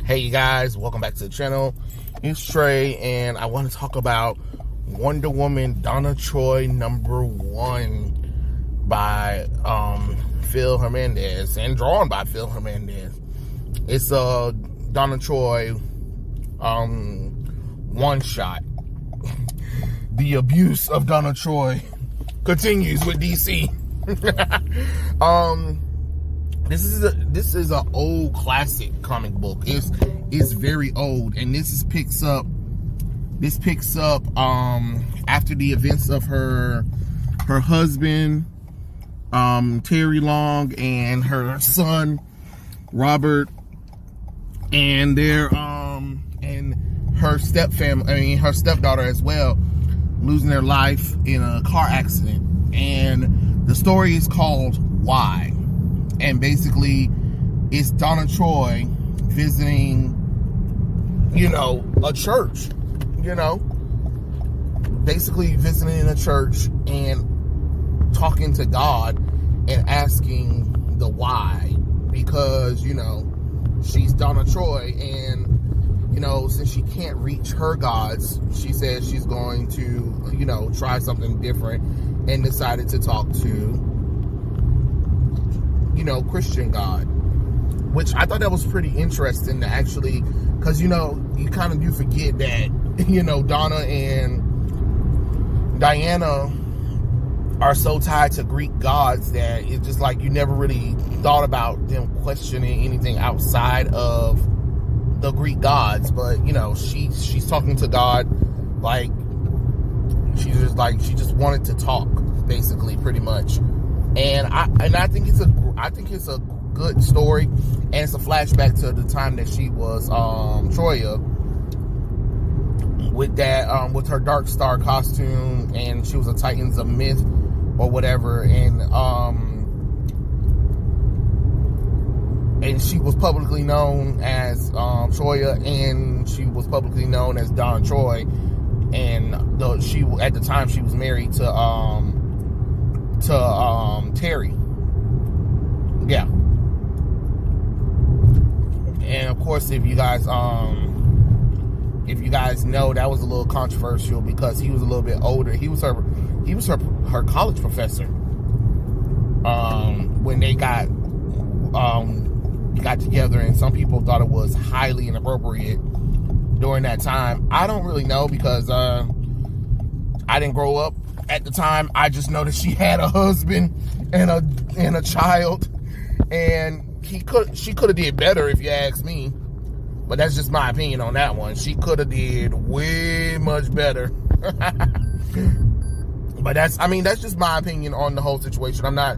Hey you guys, welcome back to the channel. It's Trey, and I want to talk about Wonder Woman Donna Troy #1 by Phil Hernandez and drawn by Phil Hernandez. It's a Donna Troy one shot. The abuse of Donna Troy continues with DC. This is an old classic comic book. It's very old, and this picks up after the events of her husband Terry Long and her son Robert and their and her her stepdaughter as well, losing their life in a car accident. And the story is called Why. And basically, it's Donna Troy visiting, a church, basically visiting a church and talking to God and asking the why, because, she's Donna Troy, and, since she can't reach her gods, she says she's going to, try something different, and decided to talk to Christian God, which I thought that was pretty interesting to actually, because you kind of do forget that Donna and Diana are so tied to Greek gods that it's just like you never really thought about them questioning anything outside of the Greek gods. But she's talking to God like she just wanted to talk, basically, pretty much. And I think it's a good story, and it's a flashback to the time that she was Troya with that with her Dark Star costume, and she was a Titans of Myth or whatever, and she was publicly known as Troya, and she was publicly known as Donna Troy, and at the time she was married to Terry. Yeah. And of course, if you guys know, that was a little controversial because he was a little bit older. He was her college professor when they got together, and some people thought it was highly inappropriate during that time. I don't really know, because I didn't grow up at the time. I just know that she had a husband and a child, and she could have did better, if you ask me. But that's just my opinion on that one. She could have did way much better. But that's just my opinion on the whole situation. I'm not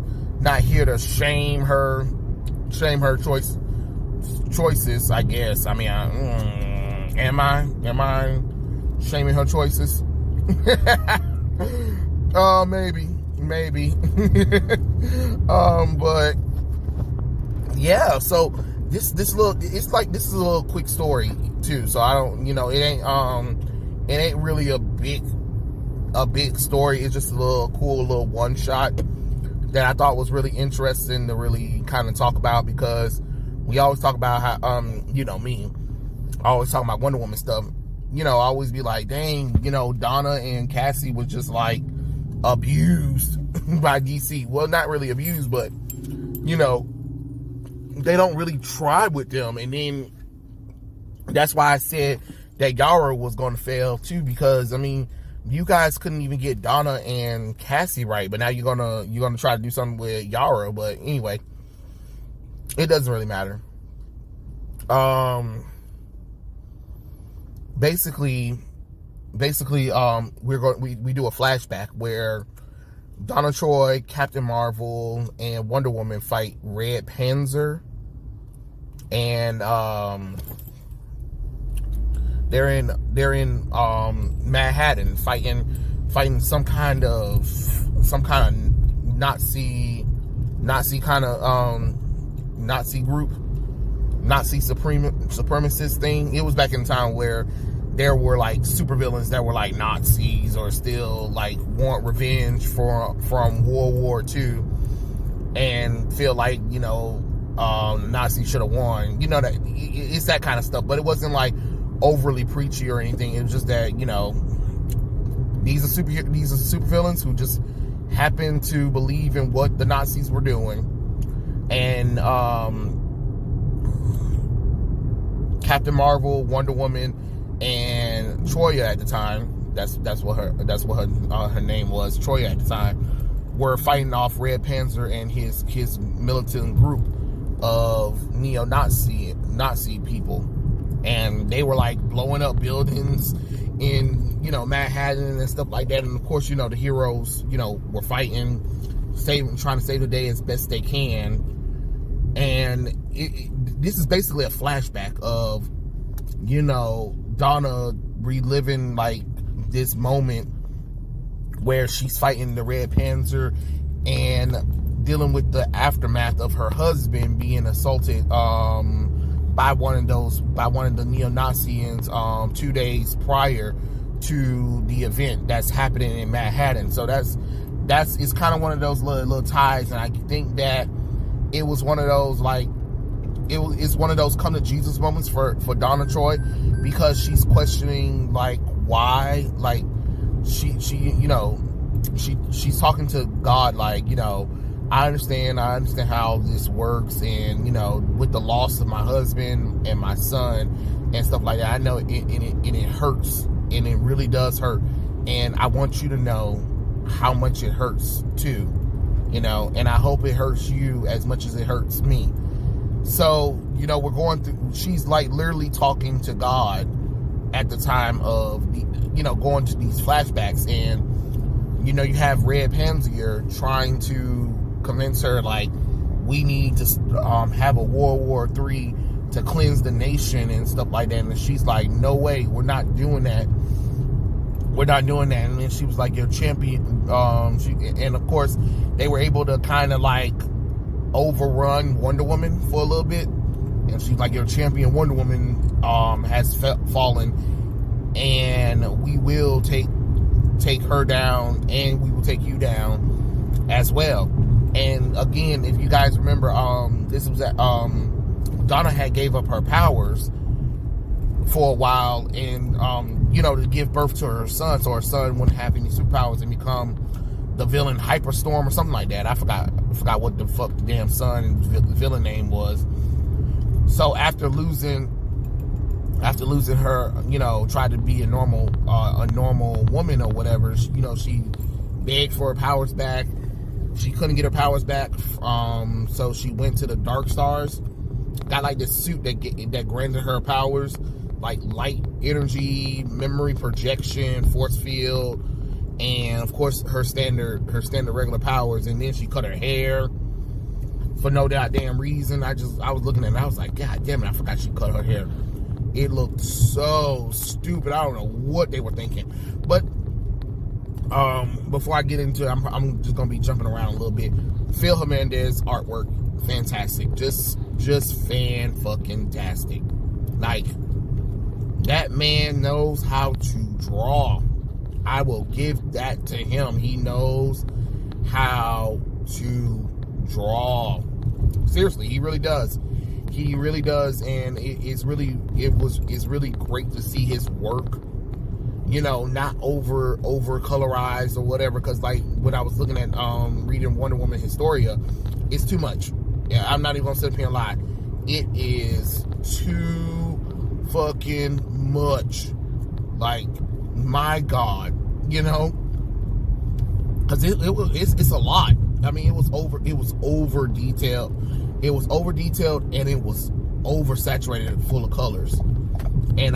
here to shame her choices, I guess. Am I shaming her choices? Maybe. But yeah, so this is a little quick story too. So I don't, it ain't really a big story. It's just a little cool little one shot that I thought was really interesting to really kind of talk about, because we always talk about how me, I always talk about Wonder Woman stuff. I always be like, dang, Donna and Cassie was just like abused by DC. Well, not really abused, but they don't really try with them. And then that's why I said that Yara was going to fail too, because you guys couldn't even get Donna and Cassie right, but now you're gonna try to do something with Yara. But anyway, it doesn't really matter. Basically, we do a flashback where Donna Troy, Captain Marvel, and Wonder Woman fight Red Panzer, and they're in Manhattan fighting some kind of Nazi kind of Nazi group, Nazi supremacist thing. It was back in time where there were like supervillains that were like Nazis or still like want revenge from World War II, and feel like Nazis should have won. You know, that it's that kind of stuff. But it wasn't like overly preachy or anything. It was just that, you know, these are super villains who just happen to believe in what the Nazis were doing. And Captain Marvel, Wonder Woman, and Troya at the time, that's what her name was, Troya at the time, were fighting off Red Panzer and his militant group of neo-Nazi people. And they were like blowing up buildings in, you know, Manhattan and stuff like that. And of course, you know, the heroes, you know, were fighting, trying to save the day as best they can. And this is basically a flashback of, you know, Donna reliving like this moment where she's fighting the Red Panzer and dealing with the aftermath of her husband being assaulted by one of the neo-Nazis 2 days prior to the event that's happening in Manhattan. So it's kind of one of those little ties, and I think that it was one of those, like, it's one of those come to Jesus moments for Donna Troy, because she's questioning, like, why, like, she you know, she's talking to God, like, you know, I understand how this works, and, you know, with the loss of my husband and my son and stuff like that, I know it hurts, and it really does hurt, and I want you to know how much it hurts too, you know, and I hope it hurts you as much as it hurts me. So, you know, we're going through, she's like literally talking to God at the time of, you know, going to these flashbacks, and, you know, you have Red Panzer trying to convince her, like, we need to have a World War III to cleanse the nation and stuff like that. And she's like, no way, we're not doing that. We're not doing that. And then she was like, you're champion. And of course, they were able to kind of like overrun Wonder Woman for a little bit. And she's like, your champion Wonder Woman has fallen, and we will take her down, and we will take you down as well. And again, if you guys remember, this was at, Donna had gave up her powers for a while, and you know, to give birth to her son, so her son wouldn't have any superpowers and become the villain Hyperstorm or something like that. I forgot what the fuck the damn son villain name was. So after losing her, you know, tried to be a normal woman or whatever. You know, she begged for her powers back. She couldn't get her powers back, so she went to the Dark Stars. Got like this suit that granted her powers, like light energy, memory projection, force field, and of course her standard regular powers. And then she cut her hair for no goddamn reason. I was looking at it, I was like, God damn it, I forgot she cut her hair. It looked so stupid. I don't know what they were thinking. But before I get into it, I'm just gonna be jumping around a little bit. Phil Hernandez artwork, fantastic. Just fan-fucking-tastic. Like, that man knows how to draw. I will give that to him. He knows how to draw. Seriously, he really does. He really does, and it's really great to see his work, you know, not over colorized or whatever. Because like when I was looking at reading Wonder Woman Historia, it's too much. Yeah, I'm not even gonna sit up here and lie. It is too fucking much. Like, my God, you know, because it's a lot. I mean, it was over detailed. It was over detailed, and it was oversaturated and full of colors. And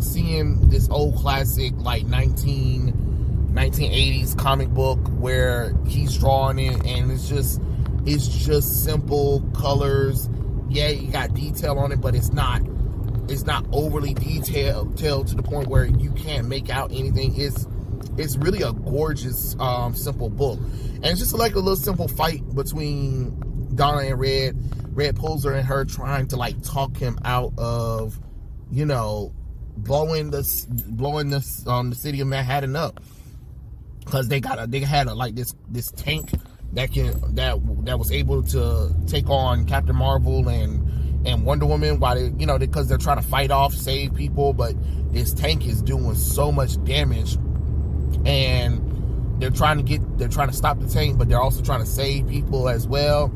seeing this old classic like 1980s comic book where he's drawing it, and it's just simple colors. Yeah, you got detail on it, but it's not overly detailed to the point where you can't make out anything. It's really a gorgeous simple book, and it's just like a little simple fight between Donna and Red pulls her and her trying to like talk him out of, you know, blowing the city of Manhattan up, because they had like this tank that was able to take on Captain Marvel and Wonder Woman, while they, because they're trying to fight off, save people, but this tank is doing so much damage, and they're trying to stop the tank, but they're also trying to save people as well.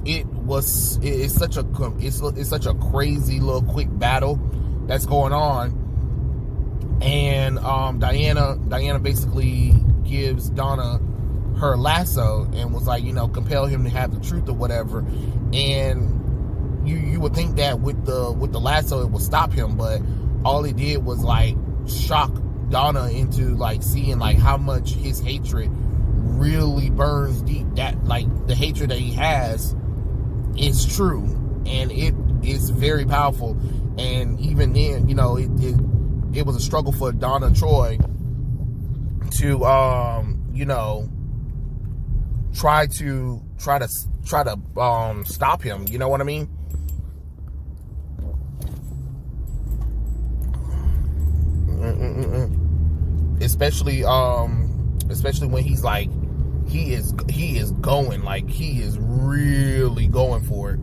It's such a crazy little quick battle that's going on, and Diana basically gives Donna her lasso and was like, compel him to have the truth or whatever. And you would think that with the lasso it would stop him, but all it did was like shock Donna into like seeing like how much his hatred really burns deep. That like the hatred that he has is true, and it is very powerful. And even then, it was a struggle for Donna Troy to try to stop him. You know what I mean? Especially when he's like, he is going, like he is really going for it.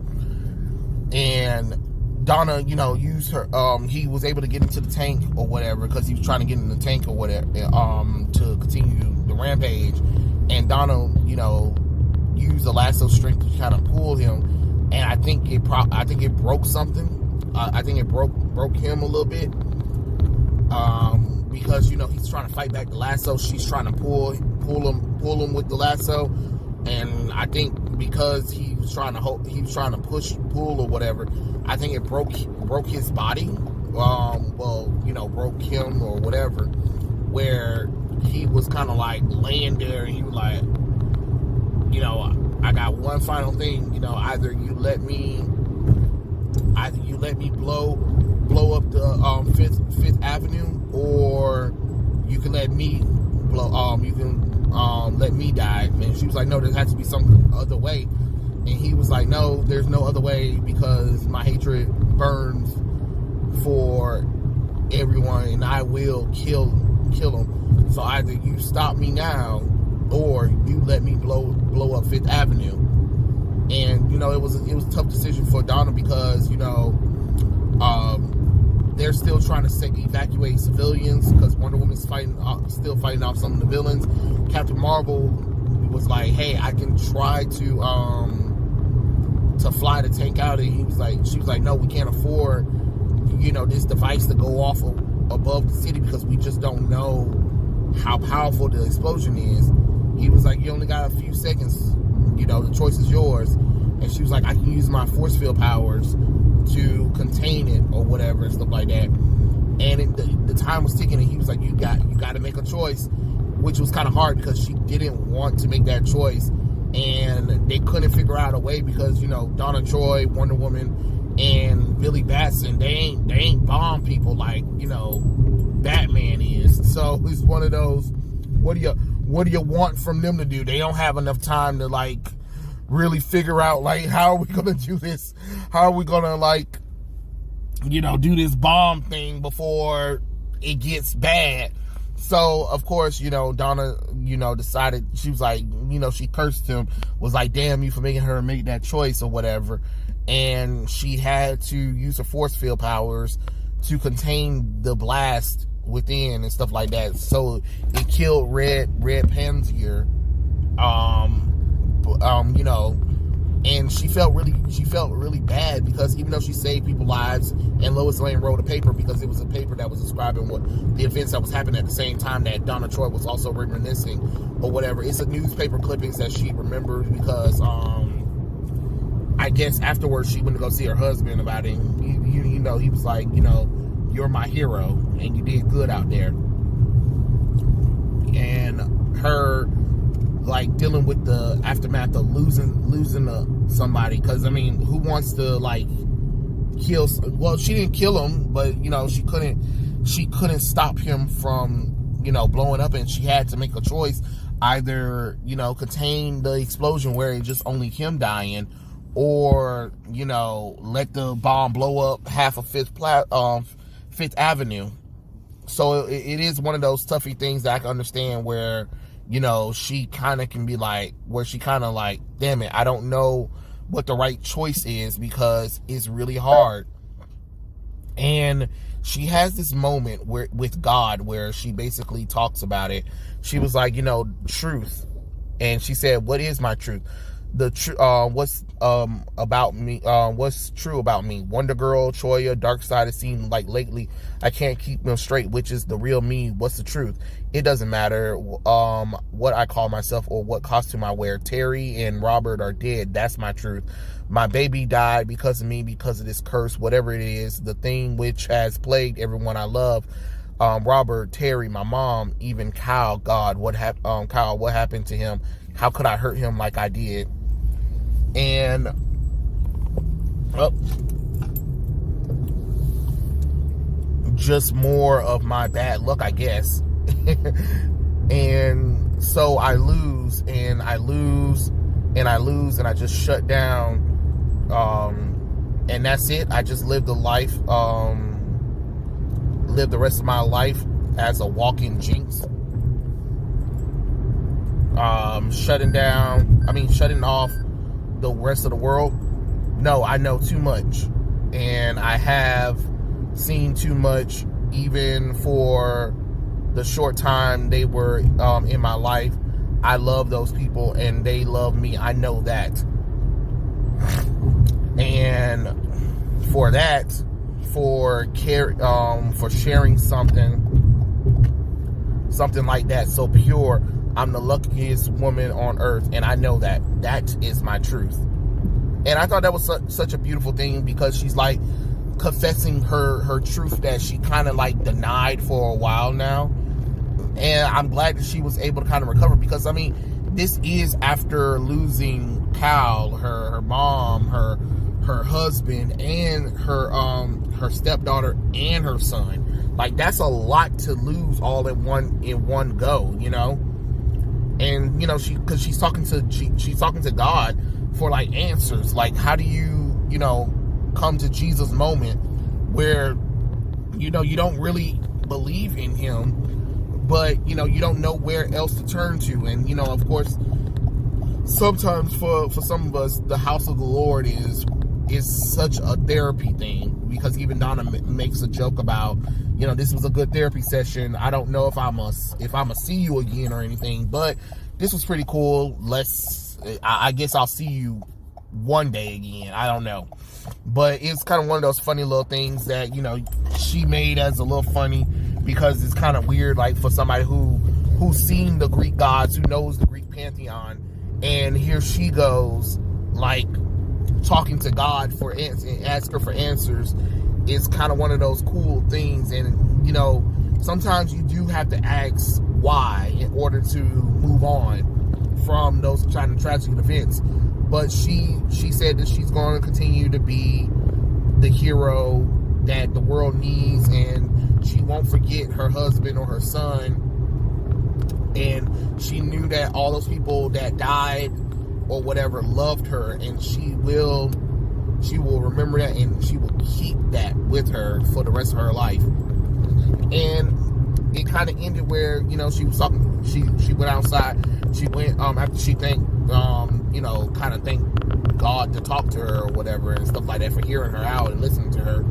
And Donna, used her, he was able to get into the tank or whatever, because he was trying to get in the tank or whatever, to continue the rampage. And Donna, used the lasso strength to kind of pull him, and I think it broke something. I think it broke him a little bit, because he's trying to fight back the lasso. She's trying to pull him with the lasso, and I think because he was trying to pull or whatever, I think it broke his body. Broke him or whatever, where he was kind of like laying there, and he was like, I got one final thing, either you let me blow up the Fifth Avenue, or you can let me let me die. And she was like, no, there has to be some other way. And he was like, no, there's no other way, because my hatred burns for everyone, and I will kill them. So either you stop me now, or you let me blow up Fifth Avenue. And it was a tough decision for Donna, because they're still trying to evacuate civilians, because Wonder Woman's still fighting off some of the villains. Captain Marvel was like, hey, I can try to fly the tank out, and she was like, no, we can't afford this device to go off above the city, because we just don't know how powerful the explosion is. He was like, you only got a few seconds, the choice is yours. And she was like, I can use my force field powers to contain it or whatever and stuff like that. And the time was ticking, and he was like, you got to make a choice, which was kind of hard, because she didn't want to make that choice, and they couldn't figure out a way, because Donna Troy, Wonder Woman, and Billy Batson, they ain't bomb people like Batman is. So it's one of those, what do you want from them to do? They don't have enough time to like really figure out like, how are we gonna do this? How are we gonna like do this bomb thing before it gets bad? So of course, Donna, decided, she was like, she cursed him, was like, damn you for making her make that choice or whatever. And she had to use her force field powers to contain the blast within and stuff like that. So it killed Red Pansier, and she felt really bad, because even though she saved people's lives, and Lois Lane wrote a paper, because it was a paper that was describing what the events that was happening at the same time that Donna Troy was also reminiscing or whatever. It's a newspaper clippings that she remembered, because I guess afterwards she went to go see her husband about it. He was like, you're my hero, and you did good out there. And her like dealing with the aftermath of losing somebody, because who wants to like kill? Well, she didn't kill him, but she couldn't stop him from blowing up, and she had to make a choice: either contain the explosion where it's just only him dying, or let the bomb blow up half of Fifth Avenue. So it is one of those toughy things that I can understand, where she kind of can be like, where she kind of like, damn it, I don't know what the right choice is because it's really hard. And she has this moment with God where she basically talks about it. She was like, truth. And she said, what is my truth? What's about me, what's true about me? Wonder Girl, Troya, Dark Side, it seemed like lately I can't keep them straight. Which is the real me? What's the truth? It doesn't matter what I call myself or what costume I wear. Terry and Robert are dead. That's my truth. My baby died because of me, because of this curse, whatever it is, the thing which has plagued everyone I love. Robert, Terry, my mom, even Kyle. God, Kyle, what happened to him? How could I hurt him like I did? And just more of my bad luck, I guess. And so I lose, and I lose, and I lose, and I just shut down. And that's it. I just lived a life, live the rest of my life as a walking jinx. Shutting off the rest of the world. No, I know too much, and I have seen too much, even for the short time they were in my life. I love those people and they love me. I know that. And for that, for sharing something like that so pure, I'm the luckiest woman on earth, and I know that. That is my truth. And I thought that was such a beautiful thing, because she's like confessing her truth that she kind of like denied for a while now. And I'm glad that she was able to kind of recover, because this is after losing Cal, her mom, her husband, and her stepdaughter and her son. Like, that's a lot to lose all in one go, And because she's talking to God for like answers. Like, how do you come to Jesus' moment where you don't really believe in him, but you don't know where else to turn to. And of course, sometimes for some of us, the house of the Lord is such a therapy thing, because even Donna makes a joke about, this was a good therapy session. I don't know if I'm gonna see you again or anything, but this was pretty cool. I guess I'll see you one day again. I don't know. But it's kind of one of those funny little things that, she made as a little funny, because it's kind of weird, like, for somebody who's seen the Greek gods, who knows the Greek pantheon, and here she goes, like, talking to God and ask her for answers. Is kind of one of those cool things. And sometimes you do have to ask why in order to move on from those kind of tragic events. But she said that she's going to continue to be the hero that the world needs, and she won't forget her husband or her son. And she knew that all those people that died or whatever loved her, and she will remember that, and she will keep that with her for the rest of her life. And it kind of ended where, she was talking, she went outside, she went, after she thanked, kind of thanked God to talk to her or whatever and stuff like that, for hearing her out and listening to her.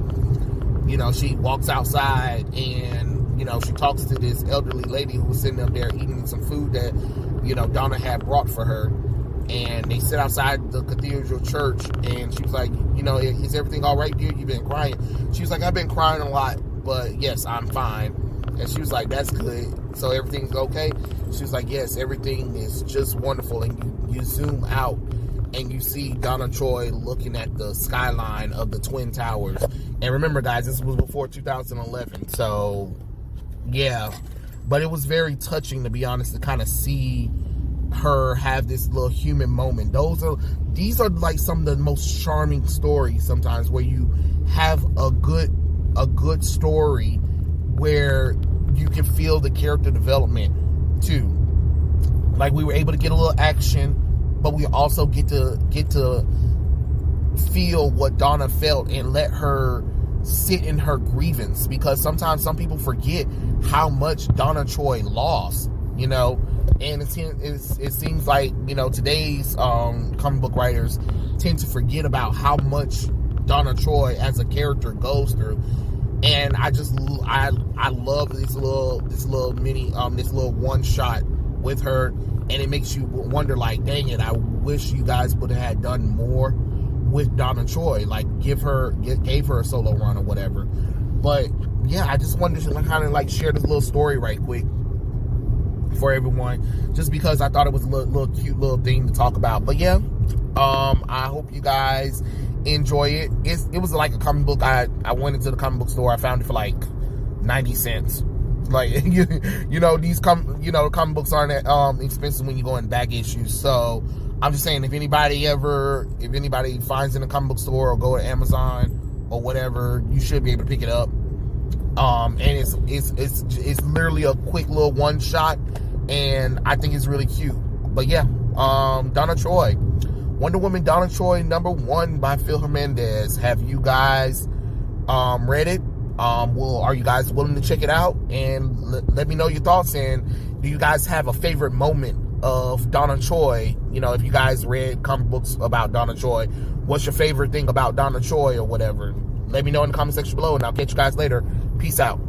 She walks outside, and, she talks to this elderly lady who was sitting up there eating some food that, Donna had brought for her. And they sit outside the cathedral church, and she was like, is everything all right, dear? You've been crying. She was like, I've been crying a lot, but yes, I'm fine. And she was like, that's good. So everything's okay? She was like, yes, everything is just wonderful. And you zoom out, and you see Donna Troy looking at the skyline of the Twin Towers. And remember, guys, this was before 2011. So, yeah. But it was very touching, to be honest, to kind of see her have this little human moment. These are like some of the most charming stories sometimes, where you have a good story where you can feel the character development too. Like, we were able to get a little action, but we also get to feel what Donna felt and let her sit in her grievance, because sometimes some people forget how much Donna Troy lost, And it seems like, you know, today's comic book writers tend to forget about how much Donna Troy as a character goes through. And I love this little mini this little one shot with her, and it makes you wonder, like, dang it, I wish you guys would have had done more with Donna Troy, like gave her a solo run or whatever. But yeah, I just wanted to kind of like share this little story right quick for everyone, just because I thought it was a little cute little thing to talk about. But yeah, I hope you guys enjoy it. It was like a comic book. I went into the comic book store. I found it for like 90 cents. Like, you know, these comic books aren't that expensive when you go in back issues. So I'm just saying, if anybody finds it in a comic book store or go to Amazon or whatever, you should be able to pick it up. And it's literally a quick little one shot, and I think it's really cute. But yeah, Donna Troy, Wonder Woman Donna Troy #1 by Phil Hernandez. Have you guys read it? Are you guys willing to check it out? And let me know your thoughts. And do you guys have a favorite moment of Donna Troy? You know, if you guys read comic books about Donna Troy, what's your favorite thing about Donna Troy or whatever? Let me know in the comment section below, and I'll catch you guys later. Peace out.